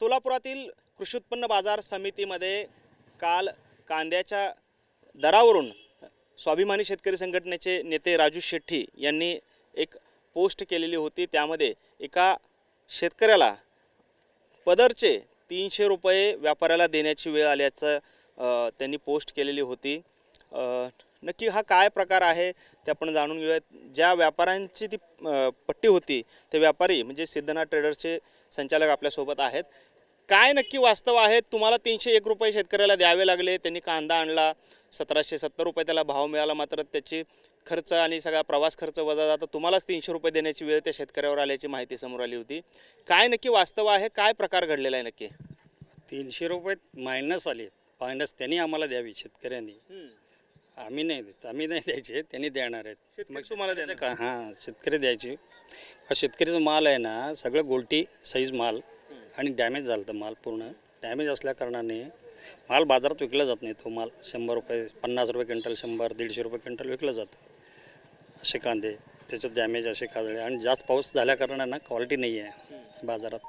सोलापुरातील कृषी उत्पन्न बाजार समितीमध्ये काल कांद्याच्या दरावरून स्वाभिमानी शेतकरी संघटनेचे नेते राजू शेट्टी यांनी एक पोस्ट केलेली होती। त्यामध्ये एका शेतकऱ्याला पदरचे 300 रुपये व्यापाऱ्याला देण्याची वेळ आल्याचं त्यांनी पोस्ट केलेली होती। नक्की हा काय प्रकार आहे ते आपण जाणून घेऊयात। ज्या व्यापाऱ्यांची ती पट्टी होती ते व्यापारी म्हणजे सिद्धनाथ ट्रेडर्सचे संचालक आपल्यासोबत आहेत। काय नक्की वास्तव आहे? तुम्हाला 301 रुपये शेतकऱ्याला द्यावे लागले, त्यांनी कांदा आणला 1770 रुपये त्याला भाव मिळाला, मात्र त्याची खर्च आणि सगळा प्रवास खर्च वजा जाता तुम्हालाच 300 रुपये देण्याची वेळ त्या शेतकऱ्यावर आल्याची माहिती समोर आली होती। काय नक्की वास्तव आहे? काय प्रकार घडलेला आहे नक्की? 300 रुपये मायनस आले, मायनस त्यांनी आम्हाला द्यावी शेतकऱ्यांनी, आम्ही नाही द्यायचे, त्यांनी देणार आहेत। मग तुम्हाला देणार का? हां, शेतकरी द्यायची। शेतकरीचा माल आहे ना सगळं गोल्टी साईज माल आणि डॅमेज झालं तर माल पूर्ण डॅमेज असल्या कारणाने माल बाजारात विकला जात नाही। तो माल 100 रुपये 50 रुपये क्विंटल 100-150 रुपये क्विंटल विकला जातो। असे कांदे त्याच्यात डॅमेज असे काजळे आणि जास्त पाऊस झाल्या कारणाने ना क्वालिटी नाही आहे बाजारात।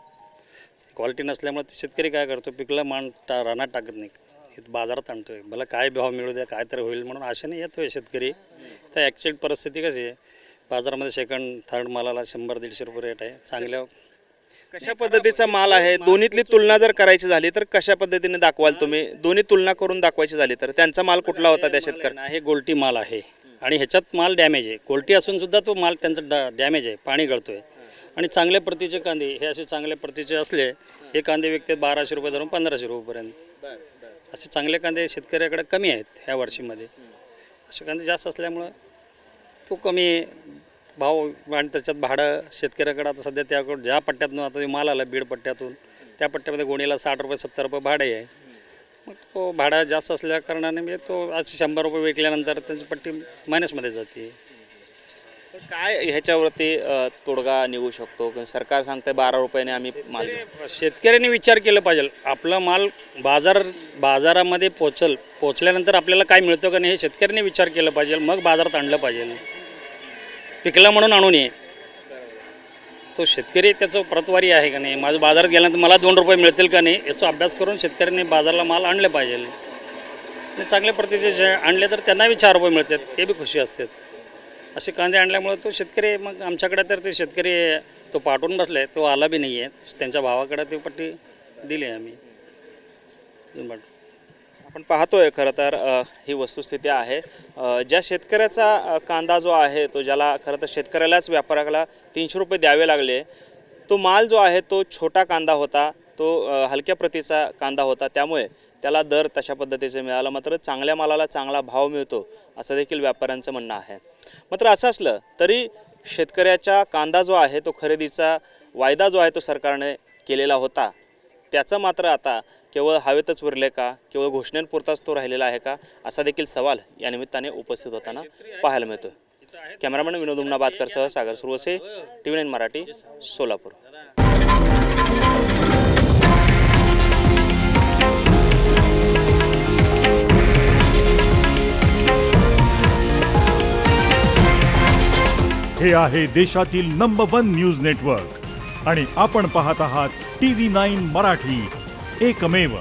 क्वालिटी नसल्यामुळे ते शेतकरी काय करतो, पिकला माल रानात टाकत नाही, इथं बाजारात आणतोय, भला काय भाव मिळू द्या काय तर होईल म्हणून आशेने येतोय शेतकरी। तर ॲक्च्युअल परिस्थिती कशी आहे, बाजारामध्ये सेकंड थर्ड मालाला 100-150 रुपये रेट आहे। चांगल्या कशा पद्धतीचा माल आहे? दोन्हीतली तुलना जर करायची झाली तर कशा पद्धतीने दाखवाल तुम्ही? दोन्ही तुलना करून दाखवायची झाली तर त्यांचा माल कुठला होता त्या शेतकऱ्यांना? हे गोल्टी माल आहे आणि ह्याच्यात माल डॅमेज आहे। गोल्टी असून सुद्धा तो माल त्यांचा डॅमेज आहे, पाणी गळतोय। आणि चांगल्या प्रतीचे कांदे हे असे चांगल्या प्रतीचे असले हे कांदे विकतात 1200 रुपये धरून 1500 रुपयेपर्यंत। असे चांगले कांदे शेतकऱ्याकडे कमी आहेत ह्या वर्षीमध्ये। असे कांदे जास्त असल्यामुळं तो कमी भाव आणि त्याच्यात भाडं शेतकऱ्याकडे आता सध्या त्याकडे ज्या पट्ट्यातून आता माल आला बीड पट्ट्यातून त्या पट्ट्यामध्ये गोणीला 60 रुपये 70 रुपये भाडे आहे। मग तो भाडा जास्त असल्या कारणाने मी तो असे 100 रुपये विकल्यानंतर त्यांची पट्टी मायनसमध्ये जाते। काय ह्याच्यावरती तोडगा निघू शकतो? सरकार सांगते 12 रुपयाने आम्ही माल घेऊ। शेतकऱ्यांनी विचार केला पाहिजे, आपला माल बाजारामध्ये पोचल्यानंतर आपल्याला काय मिळतं का नाही हे शेतकऱ्यांनी विचार केला पाहिजे, मग बाजारात आणलं पाहिजे। पिकला म्हणून आणू नये, तो शेतकरी त्याचं प्रतवारी आहे का नाही, माझं बाजारात गेल्यानंतर मला 2 रुपये मिळतील का नाही याचा अभ्यास करून शेतकऱ्यांनी बाजाराला माल आणले पाहिजे। आणि चांगल्या प्रतीचे जे आणले तर त्यांनाही 4 रुपये मिळतात, ते बी खुशी असतात। असे कांदे आणल्यामुळे तो शेतकरी, मग आमच्याकडे तर ते शेतकरी तो पाठवून बसले, तो आला बी नाही आहे, त्यांच्या भावाकडे ती पट्टी दिली आहे आम्ही। आपण पाहतोय खरं तर ही वस्तुस्थिती आहे। ज्या शेतकऱ्याचा कांदा जो आहे तो ज्याला खरं तर शेतकऱ्यालाच व्यापाऱ्याला 300 रुपये द्यावे लागले, तो माल जो आहे तो छोटा कांदा होता, तो हलक्या प्रतीचा कांदा होता, त्यामुळे त्याला दर तशा पद्धतीचे मिळाला। मात्र चांगल्या मालाला चांगला भाव मिळतो असं देखील व्यापाऱ्यांचं म्हणणं आहे। मात्र असं असलं तरी शेतकऱ्याचा कांदा जो आहे तो खरेदीचा वायदा जो आहे तो सरकारने केलेला होता, त्याचं मात्र आता केवळ हवेतच उरले का, केवळ घोषणांपुरताच तो राहिलेला आहे का, असा देखील सवाल या निमित्ताने उपस्थित होताना पाहायला मिळतो। कॅमेरामॅन विनोद उमनाबादकरसह सागर सुरवसे, TV9 मराठी, सोलापूर। हे आहे देशातील नंबर 1 न्यूज नेटवर्क आणि आपण पाहत आहात TV9 मराठी, एकमेव।